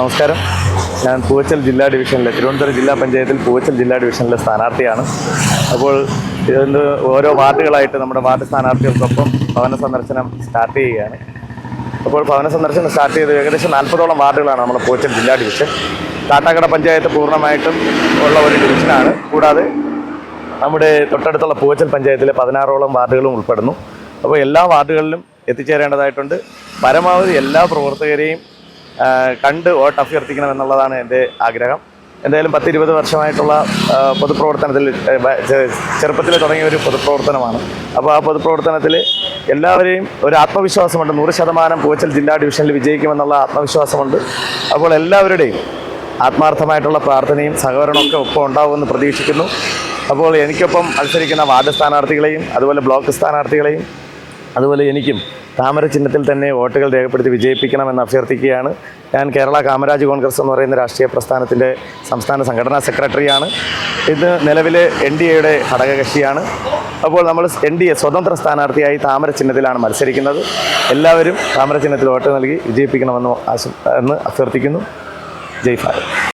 നമസ്കാരം. ഞാൻ പൂവച്ചൽ ജില്ലാ ഡിവിഷനിലെ തിരുവനന്തപുരം ജില്ലാ പഞ്ചായത്തിൽ പൂവച്ചൽ ജില്ലാ ഡിവിഷനിലെ സ്ഥാനാർത്ഥിയാണ്. അപ്പോൾ ഇത് ഓരോ വാർഡുകളായിട്ട് നമ്മുടെ വാർഡ് സ്ഥാനാർത്ഥികൾക്കൊപ്പം ഭവന സന്ദർശനം സ്റ്റാർട്ട് ചെയ്യുകയാണ്. അപ്പോൾ ഭവന സന്ദർശനം സ്റ്റാർട്ട് ചെയ്ത് ഏകദേശം 40ഓളം വാർഡുകളാണ് നമ്മുടെ പൂവച്ചൽ ജില്ലാ ഡിവിഷൻ. കാട്ടാക്കട പഞ്ചായത്ത് പൂർണ്ണമായിട്ടും ഉള്ള ഒരു ഡിവിഷനാണ്. കൂടാതെ നമ്മുടെ തൊട്ടടുത്തുള്ള പൂവച്ചൽ പഞ്ചായത്തിലെ 16ഓളം വാർഡുകളും ഉൾപ്പെടുന്നു. അപ്പോൾ എല്ലാ വാർഡുകളിലും എത്തിച്ചേരേണ്ടതായിട്ടുണ്ട്. പരമാവധി എല്ലാ പ്രവർത്തകരെയും കണ്ട് വോട്ട് അഭ്യർത്ഥിക്കണമെന്നുള്ളതാണ് എൻ്റെ ആഗ്രഹം. എന്തായാലും 10-20 വർഷമായിട്ടുള്ള പൊതുപ്രവർത്തനത്തിൽ ചെറുപ്പത്തിൽ തുടങ്ങിയ ഒരു പൊതുപ്രവർത്തനമാണ്. അപ്പോൾ ആ പൊതുപ്രവർത്തനത്തിൽ എല്ലാവരെയും ഒരു ആത്മവിശ്വാസമുണ്ട്. 100% പൂവച്ചൽ ജില്ലാ ഡിവിഷനിൽ വിജയിക്കുമെന്നുള്ള ആത്മവിശ്വാസമുണ്ട്. അപ്പോൾ എല്ലാവരുടെയും ആത്മാർത്ഥമായിട്ടുള്ള പ്രാർത്ഥനയും സഹകരണമൊക്കെ ഒപ്പം ഉണ്ടാവുമെന്ന് പ്രതീക്ഷിക്കുന്നു. അപ്പോൾ എനിക്കൊപ്പം മത്സരിക്കുന്ന വാർഡ് സ്ഥാനാർത്ഥികളെയും അതുപോലെ ബ്ലോക്ക് സ്ഥാനാർത്ഥികളെയും അതുപോലെ എനിക്കും താമര ചിഹ്നത്തിൽ തന്നെ വോട്ടുകൾ രേഖപ്പെടുത്തി വിജയിപ്പിക്കണമെന്ന് അഭ്യർത്ഥിക്കുകയാണ്. ഞാൻ കേരള കാമരാജ് കോൺഗ്രസ് എന്ന് പറയുന്ന രാഷ്ട്രീയ പ്രസ്ഥാനത്തിൻ്റെ സംസ്ഥാന സംഘടനാ സെക്രട്ടറിയാണ്. ഇത് നിലവിലെ NDAയുടെ ഘടകകക്ഷിയാണ്. അപ്പോൾ നമ്മൾ NDA സ്വതന്ത്ര സ്ഥാനാർത്ഥിയായി താമര ചിഹ്നത്തിലാണ് മത്സരിക്കുന്നത്. എല്ലാവരും താമര ചിഹ്നത്തിൽ വോട്ട് നൽകി വിജയിപ്പിക്കണമെന്ന് അഭ്യർത്ഥിക്കുന്നു. ജയ് ഭാരത്.